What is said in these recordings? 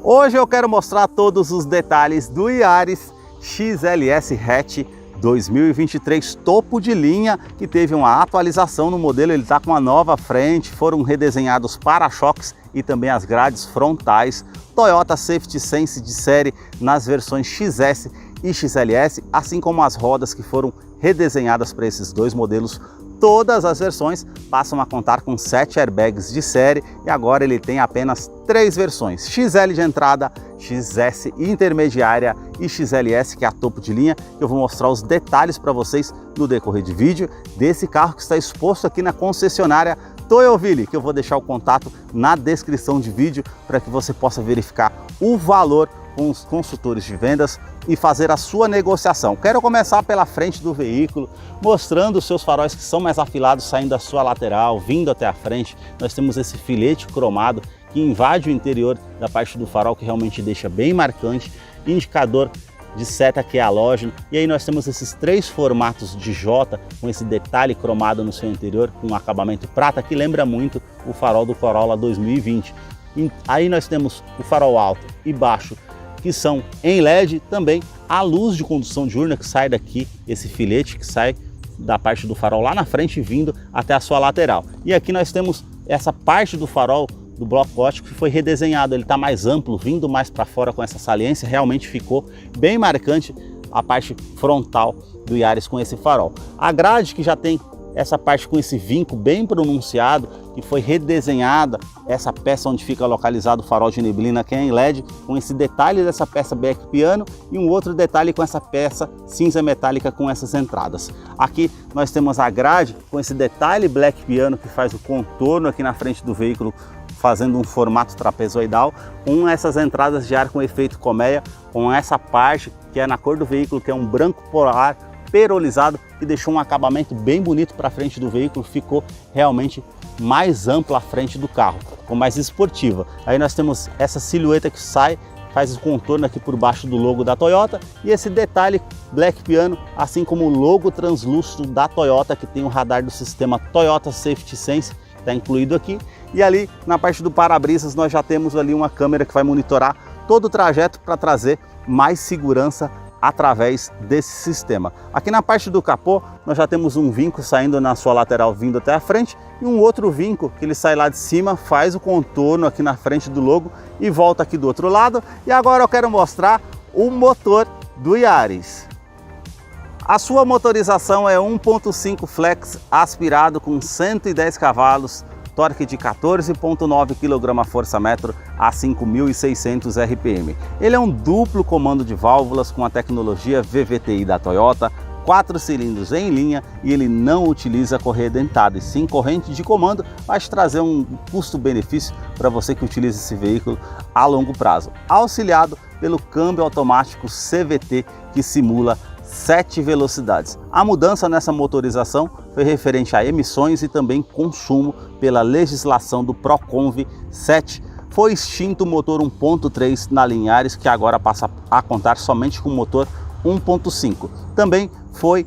Hoje eu quero mostrar todos os detalhes do Yaris XLS Hatch 2023 topo de linha, que teve uma atualização no modelo. Ele está com uma nova frente, foram redesenhados para-choques e também as grades frontais. Toyota Safety Sense de série nas versões XS e XLS, assim como as rodas que foram redesenhadas para esses dois modelos. Todas as versões passam a contar com 7 airbags de série e agora ele tem apenas 3 versões: XL de entrada, XS intermediária e XLS, que é a topo de linha. Eu vou mostrar os detalhes para vocês no decorrer de vídeo desse carro que está exposto aqui na concessionária Toyoville, que eu vou deixar o contato na descrição de vídeo para que você possa verificar o valor com os consultores de vendas e fazer a sua negociação. Quero começar pela frente do veículo, mostrando os seus faróis que são mais afilados, saindo da sua lateral, vindo até a frente. Nós temos esse filete cromado que invade o interior da parte do farol, que realmente deixa bem marcante. Indicador de seta que é halógeno, e aí nós temos esses 3 formatos de J com esse detalhe cromado no seu interior, com um acabamento prata que lembra muito o farol do Corolla 2020. E aí nós temos o farol alto e baixo, que são em LED, também a luz de condução diurna que sai daqui, esse filete que sai da parte do farol lá na frente vindo até a sua lateral. E aqui nós temos essa parte do farol do bloco gótico que foi redesenhado, ele está mais amplo, vindo mais para fora com essa saliência. Realmente ficou bem marcante a parte frontal do Yaris com esse farol. A grade, que já tem essa parte com esse vinco bem pronunciado, que foi redesenhada, essa peça onde fica localizado o farol de neblina, que é em LED, com esse detalhe dessa peça black piano e um outro detalhe com essa peça cinza metálica com essas entradas. Aqui nós temos a grade com esse detalhe black piano que faz o contorno aqui na frente do veículo, fazendo um formato trapezoidal, com essas entradas de ar com efeito colmeia, com essa parte que é na cor do veículo, que é um branco polar perolizado, que deixou um acabamento bem bonito para frente do veículo. Ficou realmente mais ampla a frente do carro, ficou mais esportiva. Aí nós temos essa silhueta que sai, faz o contorno aqui por baixo do logo da Toyota, e esse detalhe black piano, assim como o logo translúcido da Toyota, que tem o radar do sistema Toyota Safety Sense, está incluído aqui. E ali na parte do para-brisas nós já temos ali uma câmera que vai monitorar todo o trajeto para trazer mais segurança através desse sistema. Aqui na parte do capô nós já temos um vinco saindo na sua lateral vindo até a frente, e um outro vinco que ele sai lá de cima, faz o contorno aqui na frente do logo e volta aqui do outro lado. E agora eu quero mostrar o motor do Yaris. A sua motorização é 1.5 flex aspirado com 110 cavalos, torque de 14,9 kgfm a 5.600 RPM. Ele é um duplo comando de válvulas com a tecnologia VVTi da Toyota, 4 cilindros em linha, e ele não utiliza correia dentada, e sim corrente de comando. Vai te trazer um custo-benefício para você que utiliza esse veículo a longo prazo. Auxiliado pelo câmbio automático CVT, que simula 7 velocidades. A mudança nessa motorização foi referente a emissões e também consumo pela legislação do Proconv 7. Foi extinto o motor 1.3 na linha Yaris, que agora passa a contar somente com o motor 1.5. Também foi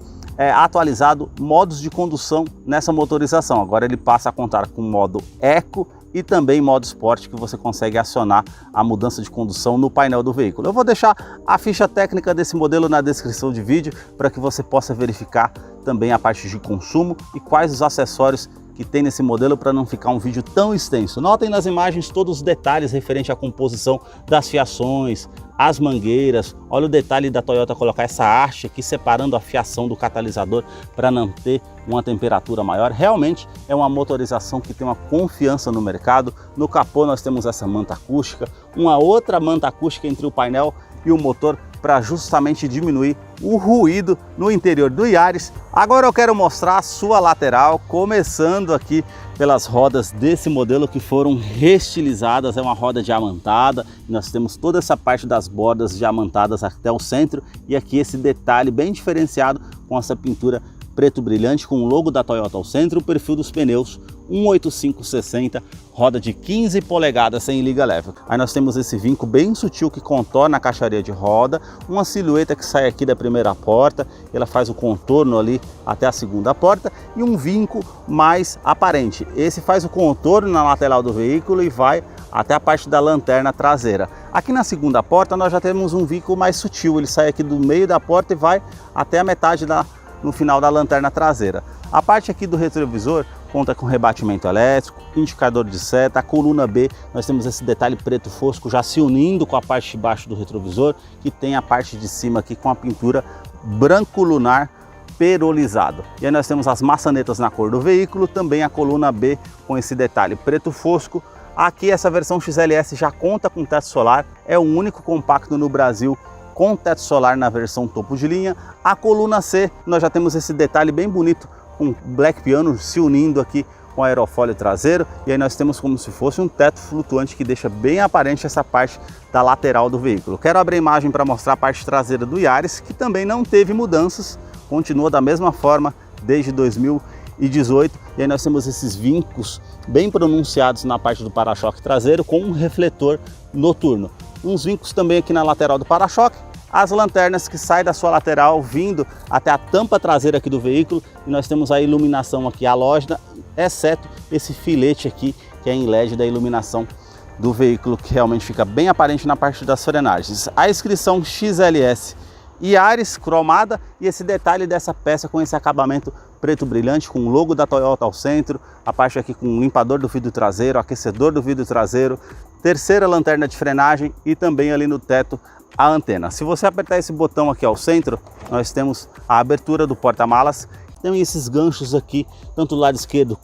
atualizado modos de condução nessa motorização. Agora ele passa a contar com modo Eco e também modo Sport, que você consegue acionar a mudança de condução no painel do veículo. Eu vou deixar a ficha técnica desse modelo na descrição de vídeo para que você possa verificar também a parte de consumo e quais os acessórios que tem nesse modelo, para não ficar um vídeo tão extenso. Notem nas imagens todos os detalhes referente à composição das fiações, as mangueiras. Olha o detalhe da Toyota colocar essa haste aqui separando a fiação do catalisador para não ter uma temperatura maior. Realmente é uma motorização que tem uma confiança no mercado. No capô nós temos essa manta acústica, uma outra manta acústica entre o painel e o motor, para justamente diminuir o ruído no interior do Yaris. Agora eu quero mostrar a sua lateral, começando aqui pelas rodas desse modelo que foram restilizadas. É uma roda diamantada, nós temos toda essa parte das bordas diamantadas até o centro, e aqui esse detalhe bem diferenciado com essa pintura preto brilhante com o logo da Toyota ao centro. O perfil dos pneus 185/60, roda de 15 polegadas sem liga leve. Aí nós temos esse vinco bem sutil que contorna a caixaria de roda, uma silhueta que sai aqui da primeira porta, ela faz o contorno ali até a segunda porta, e um vinco mais aparente. Esse faz o contorno na lateral do veículo e vai até a parte da lanterna traseira. Aqui na segunda porta nós já temos um veículo mais sutil, ele sai aqui do meio da porta e vai até a metade no final da lanterna traseira. A parte aqui do retrovisor conta com rebatimento elétrico, indicador de seta, a coluna B, nós temos esse detalhe preto fosco já se unindo com a parte de baixo do retrovisor, que tem a parte de cima aqui com a pintura branco lunar perolizado. E aí nós temos as maçanetas na cor do veículo, também a coluna B com esse detalhe preto fosco. Aqui essa versão XLS já conta com teto solar, é o único compacto no Brasil com teto solar na versão topo de linha. A coluna C, nós já temos esse detalhe bem bonito, com black piano se unindo aqui com aerofólio traseiro, e aí nós temos como se fosse um teto flutuante que deixa bem aparente essa parte da lateral do veículo. Quero abrir a imagem para mostrar a parte traseira do Yaris, que também não teve mudanças, continua da mesma forma desde 2018, e aí nós temos esses vincos bem pronunciados na parte do para-choque traseiro com um refletor noturno. Uns vincos também aqui na lateral do para-choque, as lanternas que saem da sua lateral vindo até a tampa traseira aqui do veículo, e nós temos a iluminação aqui halógena, exceto esse filete aqui que é em LED da iluminação do veículo, que realmente fica bem aparente na parte das frenagens. A inscrição XLS Yaris cromada e esse detalhe dessa peça com esse acabamento preto brilhante com o logo da Toyota ao centro, a parte aqui com o limpador do vidro traseiro, aquecedor do vidro traseiro, terceira lanterna de frenagem e também ali no teto a antena. Se você apertar esse botão aqui ao centro, nós temos a abertura do porta-malas, tem esses ganchos aqui, tanto do lado esquerdo,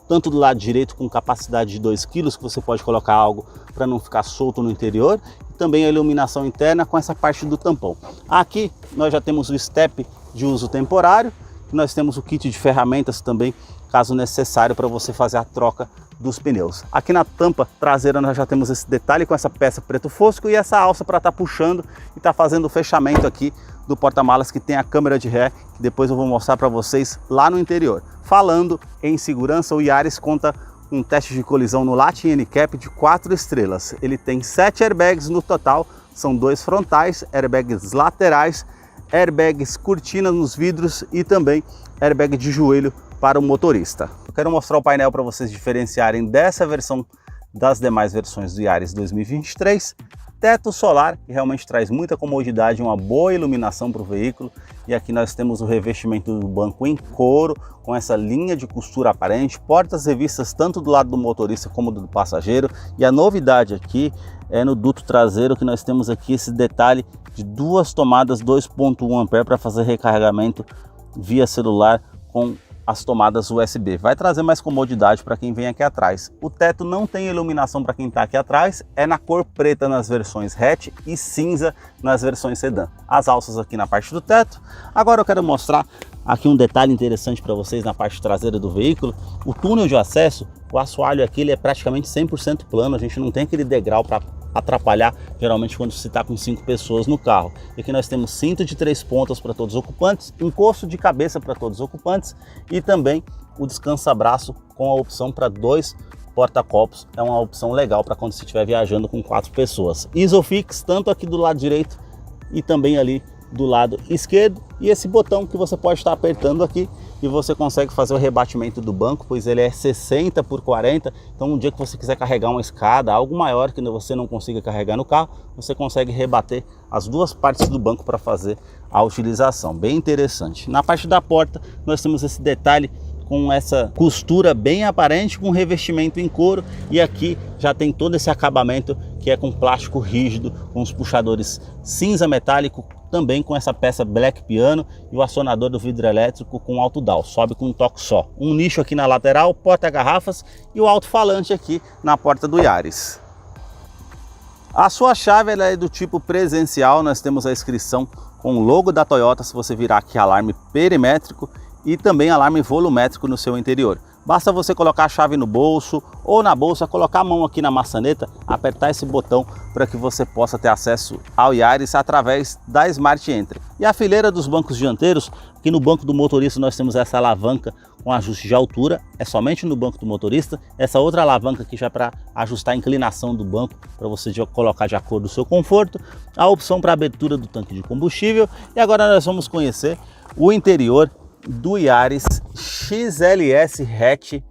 tanto do lado direito, com capacidade de 2 kg, que você pode colocar algo para não ficar solto no interior, e também a iluminação interna com essa parte do tampão. Aqui nós já temos o step de uso temporário, nós temos o kit de ferramentas também, caso necessário, para você fazer a troca dos pneus. Aqui na tampa traseira nós já temos esse detalhe com essa peça preto fosco e essa alça para estar puxando e estar fazendo o fechamento aqui do porta-malas, que tem a câmera de ré, que depois eu vou mostrar para vocês lá no interior. Falando em segurança, o Yaris conta com um teste de colisão no Latin NCAP de 4 estrelas. Ele tem 7 airbags no total, são 2 frontais, airbags laterais, airbags cortina nos vidros e também airbag de joelho para o motorista. Eu quero mostrar o painel para vocês diferenciarem dessa versão das demais versões do Yaris 2023. Teto solar, que realmente traz muita comodidade, uma boa iluminação para o veículo. E aqui nós temos o revestimento do banco em couro, com essa linha de costura aparente, portas revistas tanto do lado do motorista como do passageiro. E a novidade aqui é no duto traseiro, que nós temos aqui esse detalhe de 2 tomadas 2.1 A para fazer recarregamento via celular com as tomadas USB. Vai trazer mais comodidade para quem vem aqui atrás. O teto não tem iluminação para quem está aqui atrás, é na cor preta nas versões hatch e cinza nas versões sedã. As alças aqui na parte do teto. Agora eu quero mostrar aqui um detalhe interessante para vocês na parte traseira do veículo. O túnel de acesso, o assoalho aqui ele é praticamente 100% plano, a gente não tem aquele degrau para atrapalhar geralmente quando se está com 5 pessoas no carro. E aqui nós temos cinto de 3 pontas para todos os ocupantes, encosto de cabeça para todos os ocupantes e também o descansa-braço com a opção para 2 porta-copos. É uma opção legal para quando você estiver viajando com 4 pessoas. Isofix tanto aqui do lado direito e também ali do lado esquerdo, e esse botão que você pode estar apertando aqui e você consegue fazer o rebatimento do banco, pois ele é 60 por 40, então um dia que você quiser carregar uma escada, algo maior que você não consiga carregar no carro, você consegue rebater as 2 partes do banco para fazer a utilização, bem interessante. Na parte da porta nós temos esse detalhe com essa costura bem aparente, com revestimento em couro, e aqui já tem todo esse acabamento que é com plástico rígido, com os puxadores cinza metálico, também com essa peça black piano e o acionador do vidro elétrico com alto down, sobe com um toque só. Um nicho aqui na lateral, porta-garrafas e o alto-falante aqui na porta do Yaris. A sua chave ela é do tipo presencial, nós temos a inscrição com o logo da Toyota, se você virar aqui alarme perimétrico e também alarme volumétrico no seu interior. Basta você colocar a chave no bolso ou na bolsa, colocar a mão aqui na maçaneta, apertar esse botão para que você possa ter acesso ao Yaris através da Smart Entry. E a fileira dos bancos dianteiros, aqui no banco do motorista nós temos essa alavanca com ajuste de altura, é somente no banco do motorista. Essa outra alavanca aqui já para ajustar a inclinação do banco, para você colocar de acordo com o seu conforto. A opção para abertura do tanque de combustível. E agora nós vamos conhecer o interior do Yaris XLS hatch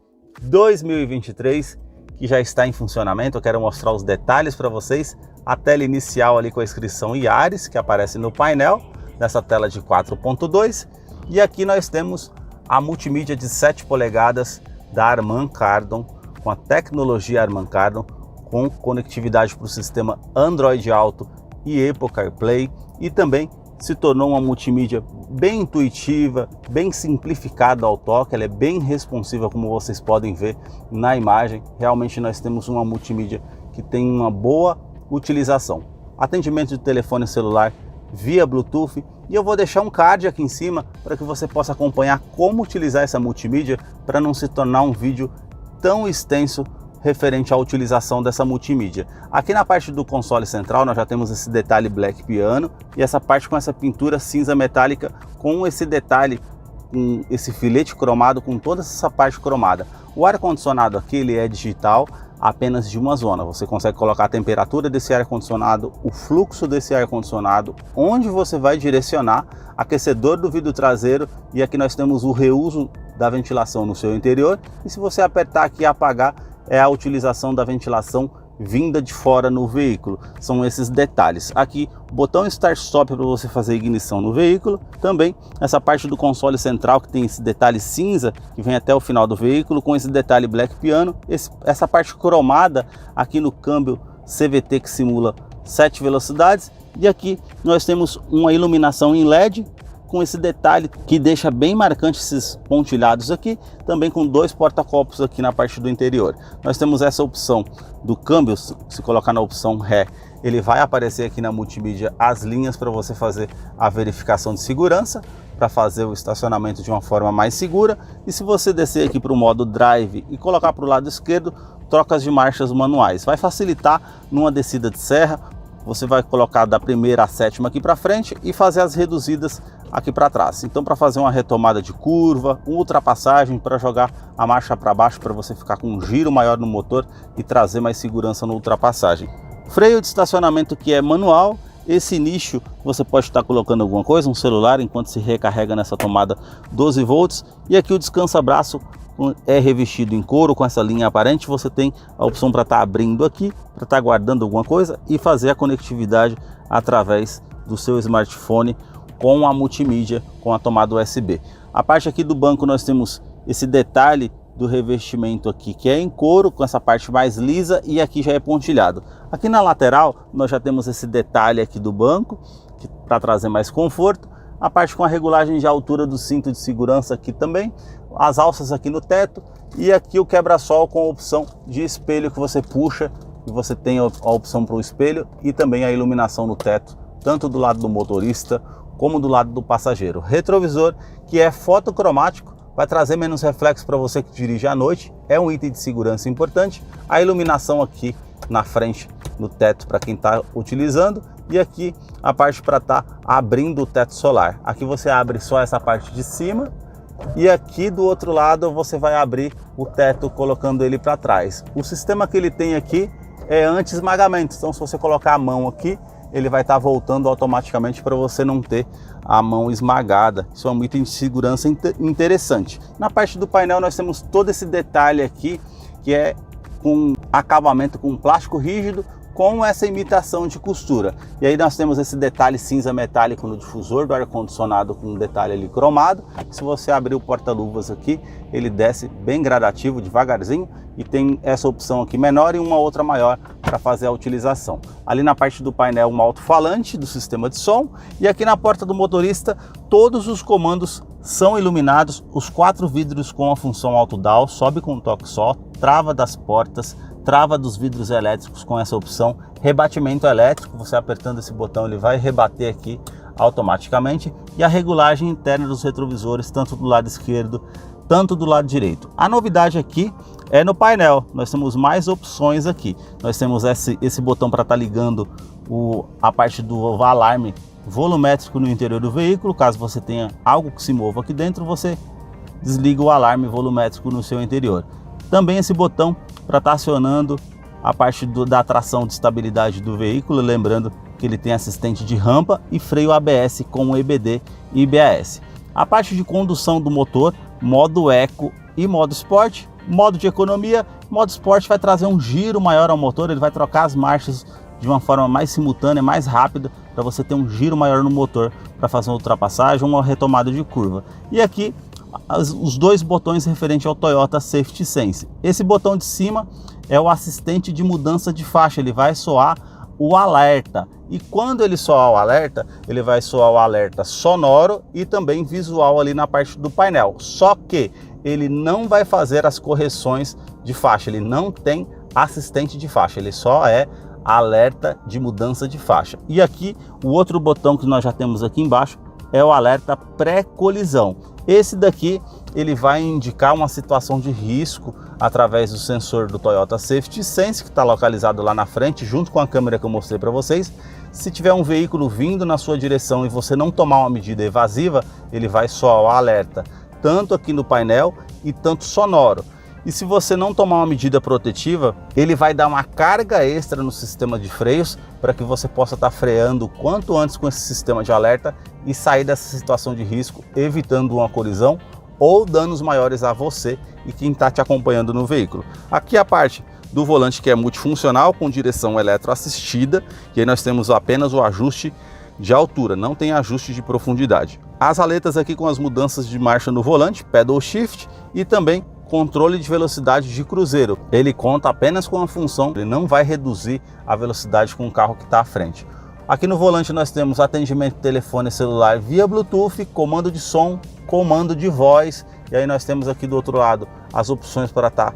2023, que já está em funcionamento. Eu quero mostrar os detalhes para vocês. A tela inicial ali com a inscrição Yaris, que aparece no painel, nessa tela de 4.2. E aqui nós temos a multimídia de 7 polegadas da Harman Kardon, com a tecnologia Harman Kardon, com conectividade para o sistema Android Auto e Apple CarPlay, e também se tornou uma multimídia bem intuitiva, bem simplificada ao toque. Ela é bem responsiva, como vocês podem ver na imagem. Realmente nós temos uma multimídia que tem uma boa utilização. Atendimento de telefone celular via Bluetooth, e eu vou deixar um card aqui em cima para que você possa acompanhar como utilizar essa multimídia para não se tornar um vídeo tão extenso referente à utilização dessa multimídia. Aqui na parte do console central nós já temos esse detalhe Black Piano e essa parte com essa pintura cinza metálica, com esse detalhe, com esse filete cromado, com toda essa parte cromada. O ar-condicionado aqui ele é digital, apenas de uma zona. Você consegue colocar a temperatura desse ar-condicionado, o fluxo desse ar-condicionado, onde você vai direcionar, aquecedor do vidro traseiro, e aqui nós temos o reuso da ventilação no seu interior. E se você apertar aqui e apagar, é a utilização da ventilação vinda de fora no veículo. São esses detalhes. Aqui, botão Start-Stop para você fazer ignição no veículo. Também essa parte do console central que tem esse detalhe cinza que vem até o final do veículo, com esse detalhe Black Piano. Essa parte cromada aqui no câmbio CVT que simula 7 velocidades. E aqui nós temos uma iluminação em LED, com esse detalhe que deixa bem marcante esses pontilhados aqui, também com 2 porta-copos aqui na parte do interior. Nós temos essa opção do câmbio. Se colocar na opção Ré, ele vai aparecer aqui na multimídia as linhas para você fazer a verificação de segurança, para fazer o estacionamento de uma forma mais segura. E se você descer aqui para o modo Drive e colocar para o lado esquerdo, trocas de marchas manuais. Vai facilitar numa descida de serra. Você vai colocar da primeira à sétima aqui para frente e fazer as reduzidas aqui para trás. Então, para fazer uma retomada de curva, uma ultrapassagem, para jogar a marcha para baixo, para você ficar com um giro maior no motor e trazer mais segurança na ultrapassagem. Freio de estacionamento que é manual. Esse nicho você pode estar colocando alguma coisa, um celular, enquanto se recarrega nessa tomada 12 volts. E aqui o descansa-braço é revestido em couro com essa linha aparente. Você tem a opção para estar abrindo aqui, para estar guardando alguma coisa e fazer a conectividade através do seu smartphone com a multimídia, com a tomada USB. A parte aqui do banco nós temos esse detalhe do revestimento aqui, que é em couro, com essa parte mais lisa, e aqui já é pontilhado. Aqui na lateral nós já temos esse detalhe aqui do banco, para trazer mais conforto. A parte com a regulagem de altura do cinto de segurança aqui também, as alças aqui no teto, e aqui o quebra-sol com a opção de espelho que você puxa, e você tem a opção para o espelho e também a iluminação no teto, tanto do lado do motorista como do lado do passageiro. Retrovisor que é fotocromático, vai trazer menos reflexo para você que dirige à noite, é um item de segurança importante. A iluminação aqui na frente, no teto, para quem está utilizando, e aqui a parte para estar abrindo o teto solar. Aqui você abre só essa parte de cima, e aqui do outro lado você vai abrir o teto colocando ele para trás. O sistema que ele tem aqui é anti-esmagamento, então se você colocar a mão aqui, ele vai estar voltando automaticamente para você não ter a mão esmagada. Isso é um item de segurança interessante. Na parte do painel nós temos todo esse detalhe aqui, que é com acabamento com plástico rígido, com essa imitação de costura. E aí nós temos esse detalhe cinza metálico no difusor do ar-condicionado, com um detalhe ali cromado. Se você abrir o porta-luvas aqui, ele desce bem gradativo, devagarzinho, e tem essa opção aqui menor e uma outra maior para fazer a utilização. Ali na parte do painel, um alto-falante do sistema de som, e aqui na porta do motorista todos os comandos são iluminados, os 4 vidros com a função auto-down, sobe com um toque só, trava das portas, trava dos vidros elétricos com essa opção, rebatimento elétrico, você apertando esse botão ele vai rebater aqui automaticamente, e a regulagem interna dos retrovisores, tanto do lado esquerdo, tanto do lado direito. A novidade aqui é no painel, nós temos mais opções aqui. Nós temos esse botão para estar ligando a parte do alarme volumétrico no interior do veículo. Caso você tenha algo que se mova aqui dentro, você desliga o alarme volumétrico no seu interior. Também esse botão para estar acionando a parte da tração de estabilidade do veículo, lembrando que ele tem assistente de rampa e freio ABS com EBD e IBAS. A parte de condução do motor, modo Eco e modo Sport, Modo de economia, modo esporte vai trazer um giro maior ao motor, ele vai trocar as marchas de uma forma mais simultânea, mais rápida, para você ter um giro maior no motor para fazer uma ultrapassagem ou uma retomada de curva. E aqui os dois botões referentes ao Toyota Safety Sense. Esse botão de cima é o assistente de mudança de faixa, ele vai soar o alerta. E quando ele soar o alerta, ele vai soar o alerta sonoro e também visual ali na parte do painel. Só que ele não vai fazer as correções de faixa, ele não tem assistente de faixa, ele só é alerta de mudança de faixa. E aqui o outro botão que nós já temos aqui embaixo é o alerta pré-colisão. Esse daqui ele vai indicar uma situação de risco através do sensor do Toyota Safety Sense, que está localizado lá na frente junto com a câmera que eu mostrei para vocês. Se tiver um veículo vindo na sua direção e você não tomar uma medida evasiva, ele vai soar o alerta tanto aqui no painel e tanto sonoro. E se você não tomar uma medida protetiva, ele vai dar uma carga extra no sistema de freios para que você possa estar freando o quanto antes com esse sistema de alerta e sair dessa situação de risco, evitando uma colisão ou danos maiores a você e quem está te acompanhando no veículo. Aqui a parte do volante que é multifuncional com direção eletroassistida, e aí nós temos apenas o ajuste de altura, não tem ajuste de profundidade. As aletas aqui com as mudanças de marcha no volante, pedal shift e também controle de velocidade de cruzeiro. Ele conta apenas com a função, ele não vai reduzir a velocidade com o carro que está à frente. Aqui no volante nós temos atendimento de telefone celular via Bluetooth, comando de som, comando de voz, e aí nós temos aqui do outro lado as opções para estar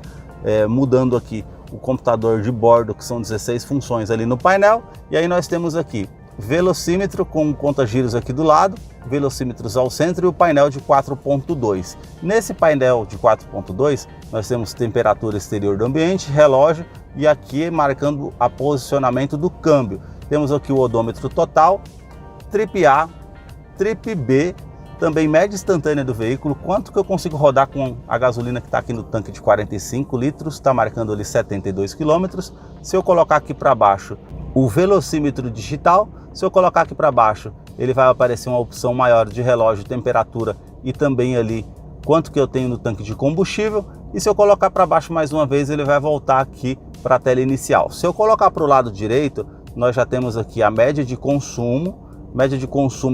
mudando aqui o computador de bordo, que são 16 funções ali no painel, e aí nós temos aqui velocímetro com conta-giros aqui do lado, velocímetros ao centro e o painel de 4.2. Nesse painel de 4.2 nós temos temperatura exterior do ambiente, relógio e aqui marcando o posicionamento do câmbio. Temos aqui o odômetro total, trip A, trip B, também média instantânea do veículo, quanto que eu consigo rodar com a gasolina que está aqui no tanque de 45 litros, está marcando ali 72 km. Se eu colocar aqui para baixo o velocímetro digital, se eu colocar aqui para baixo, ele vai aparecer uma opção maior de relógio, temperatura e também ali quanto que eu tenho no tanque de combustível. E se eu colocar para baixo mais uma vez, ele vai voltar aqui para a tela inicial. Se eu colocar para o lado direito, nós já temos aqui a média de consumo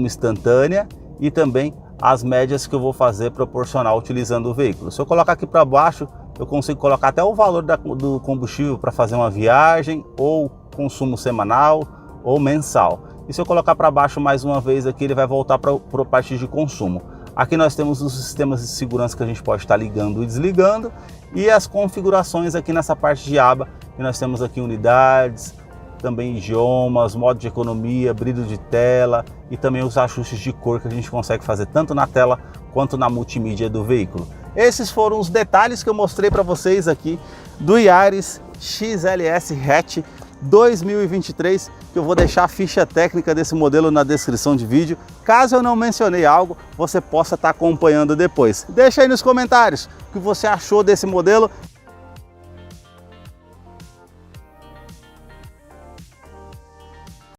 instantânea e também as médias que eu vou fazer proporcional utilizando o veículo. Se eu colocar aqui para baixo, eu consigo colocar até o valor do combustível para fazer uma viagem, ou consumo semanal ou mensal. E se eu colocar para baixo mais uma vez aqui, ele vai voltar para a parte de consumo. Aqui nós temos os sistemas de segurança que a gente pode estar ligando e desligando, e as configurações aqui nessa parte de aba, que nós temos aqui unidades, também idiomas, modo de economia, brilho de tela e também os ajustes de cor que a gente consegue fazer tanto na tela quanto na multimídia do veículo. Esses foram os detalhes que eu mostrei para vocês aqui do Yaris XLS Hatch 2023, que eu vou deixar a ficha técnica desse modelo na descrição de vídeo. Caso eu não mencionei algo, você possa estar acompanhando depois. Deixa aí nos comentários o que você achou desse modelo